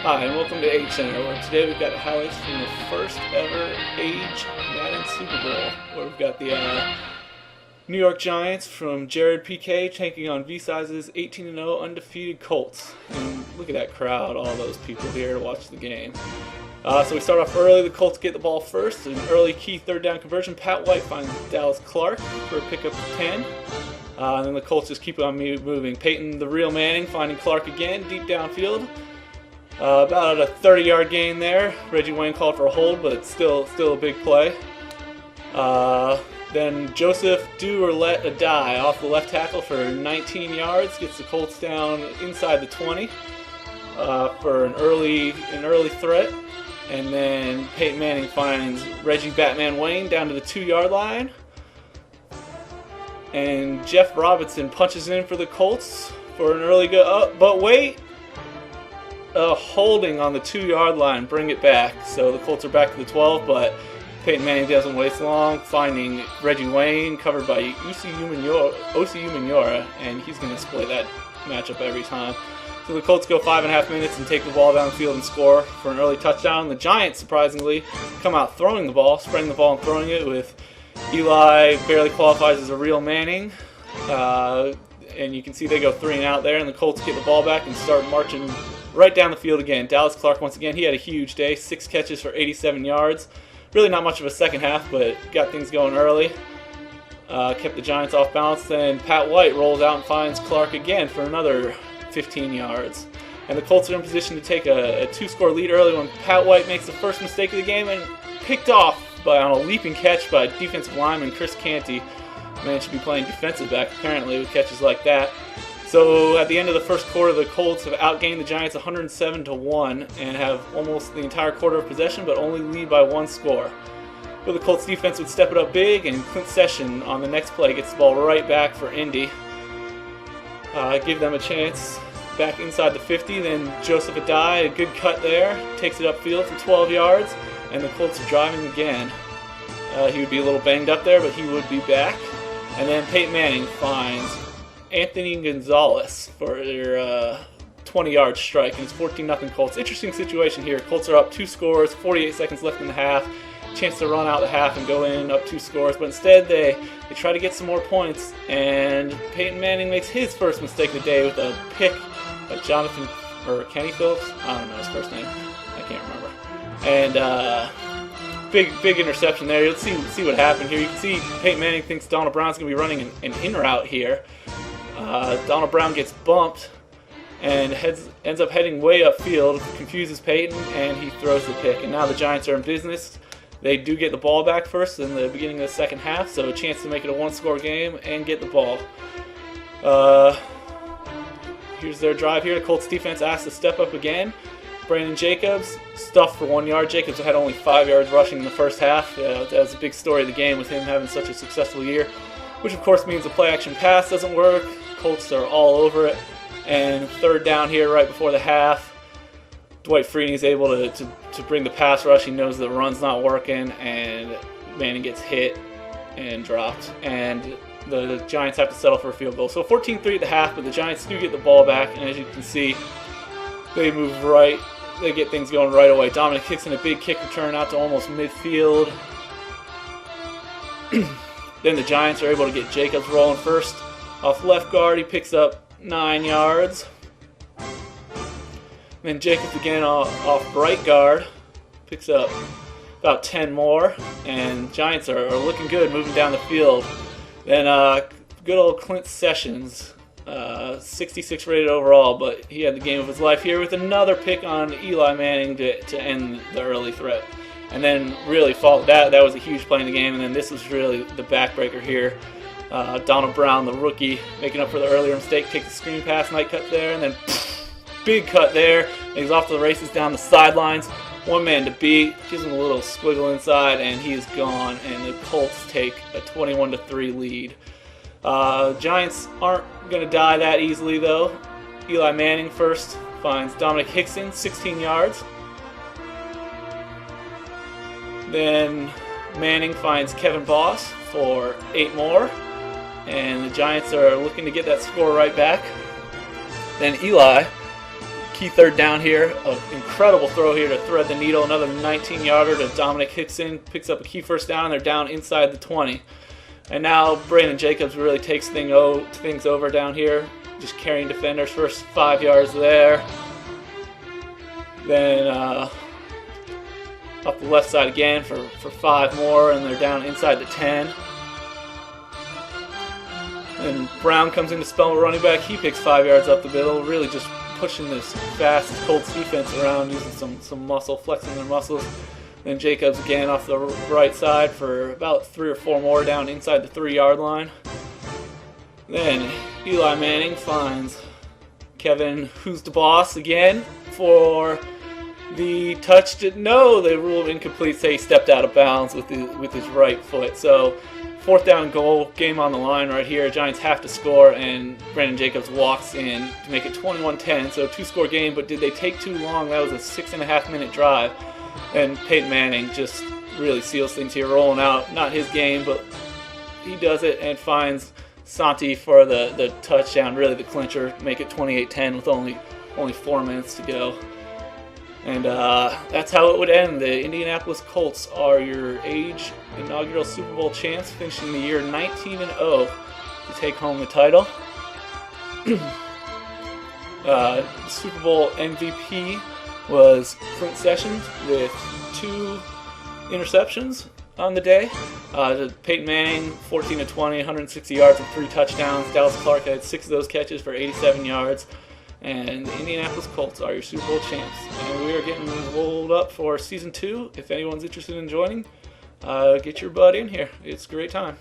Hi, and welcome to AGECenter, where today we've got highlights from the first ever AGE Madden Super Bowl, where we've got the New York Giants from Jared PK taking on V-Size's 18-0 undefeated Colts. And look at that crowd, all those people here to watch the game. So we start off early. The Colts get the ball first. An early key third down conversion. Pat White finds Dallas Clark for a pickup of 10. And then the Colts just keep on moving. Peyton, the real Manning, finding Clark again, deep downfield. About a 30-yard gain there. Reggie Wayne called for a hold, but still a big play. Then Joseph do or let a die off the left tackle for 19 yards. Gets the Colts down inside the 20 for an early threat. And then Peyton Manning finds Reggie Batman Wayne down to the 2-yard line. And Jeff Robinson punches in for the Colts for an early go. But wait! Holding on the 2-yard line, bring it back. So the Colts are back to the 12, but Peyton Manning doesn't waste long, finding Reggie Wayne covered by Osi Umenyiora, and he's going to exploit that matchup every time. So the Colts go 5.5 minutes and take the ball down the field and score for an early touchdown. The Giants, surprisingly, come out throwing the ball, spreading the ball and throwing it, with Eli barely qualifies as a real Manning. And you can see they go 3 and out there, and the Colts get the ball back and start marching right down the field again. Dallas Clark, once again, he had a huge day. 6 catches for 87 yards. Really not much of a second half, but got things going early. Kept the Giants off balance. Then Pat White rolls out and finds Clark again for another 15 yards. And the Colts are in position to take a 2-score lead early when Pat White makes the first mistake of the game and picked off on a leaping catch by defensive lineman Chris Canty. Man should be playing defensive back apparently with catches like that. So at the end of the first quarter, the Colts have outgained the Giants 107-1 and have almost the entire quarter of possession, but only lead by 1 score. But the Colts defense would step it up big, and Clint Session on the next play gets the ball right back for Indy. Give them a chance back inside the 50. Then Joseph Adai, a good cut there, takes it upfield for 12 yards, and the Colts are driving again. He would be a little banged up there, but he would be back. And then Peyton Manning finds Anthony Gonzalez for their 20-yard strike, and it's 14-0 Colts. Interesting situation here. Colts are up 2 scores, 48 seconds left in the half. Chance to run out the half and go in up 2 scores, but instead they try to get some more points, and Peyton Manning makes his first mistake of the day with a pick by Kenny Phillips. I don't know his first name. I can't remember. And big interception there. Let's see what happened here. You can see Peyton Manning thinks Donald Brown's going to be running an in route here. Donald Brown gets bumped and ends up heading way upfield, confuses Peyton, and he throws the pick. And now the Giants are in business. They do get the ball back first in the beginning of the second half, so a chance to make it a 1-score game and get the ball. Here's their drive here. The Colts defense asked to step up again. Brandon Jacobs stuffed for 1 yard. Jacobs had only 5 yards rushing in the first half. That was a big story of the game with him having such a successful year, which of course means the play-action pass doesn't work. Colts are all over it. And third down here right before the half, Dwight Freeney is able to bring the pass rush. He knows the run's not working, and Manning gets hit and dropped. And the Giants have to settle for a field goal. So 14-3 at the half, but the Giants do get the ball back, and as you can see, they move right. They get things going right away. Dominic kicks in a big kick return out to almost midfield. Then the Giants are able to get Jacobs rolling first. Off left guard, he picks up 9 yards. Then Jacobs again off right guard, picks up about 10 more. And Giants are looking good, moving down the field. Then good old Clint Sessions, 66 rated overall, but he had the game of his life here with another pick on Eli Manning to end the early threat. And then really that was a huge play in the game, and then this was really the backbreaker here. Donald Brown, the rookie, making up for the earlier mistake, takes a screen pass, night cut there, and then big cut there. And he's off to the races down the sidelines. 1 man to beat, gives him a little squiggle inside, and he's gone. And the Colts take a 21-3 lead. Giants aren't going to die that easily, though. Eli Manning first finds Dominic Hickson, 16 yards. Then Manning finds Kevin Boss for 8 more. And the Giants are looking to get that score right back. Then Eli key third down here. An incredible throw here to thread the needle. Another 19-yarder to Dominic Hickson. Picks up a key first down, and they're down inside the 20. And now Brandon Jacobs really takes things over down here. Just carrying defenders, first 5 yards there. Then up the left side again for 5 more, and they're down inside the 10. And Brown comes in to spell a running back. He picks 5 yards up the middle, really just pushing this fast Colts defense around, using some muscle, flexing their muscles. Then Jacobs again off the right side for about 3 or 4 more down inside the 3-yard line. Then Eli Manning finds Kevin, who's the boss, again for the touch. No, they ruled incomplete. Say he stepped out of bounds with his right foot. So 4th down goal, game on the line right here. Giants have to score, and Brandon Jacobs walks in to make it 21-10. So 2-score game, but did they take too long? That was a 6.5-minute drive. And Peyton Manning just really seals things here, rolling out. Not his game, but he does it and finds Santi for the touchdown, really the clincher, make it 28-10 with only 4 minutes to go. And that's how it would end. The Indianapolis Colts are your AGE inaugural Super Bowl champs, finishing the year 19-0 to take home the title. Super Bowl MVP was Clint Sessions with 2 interceptions on the day. Peyton Manning, 14-20, 160 yards and 3 touchdowns. Dallas Clark had 6 of those catches for 87 yards. And the Indianapolis Colts are your Super Bowl champs. And we are getting rolled up for Season 2. If anyone's interested in joining, get your butt in here. It's a great time.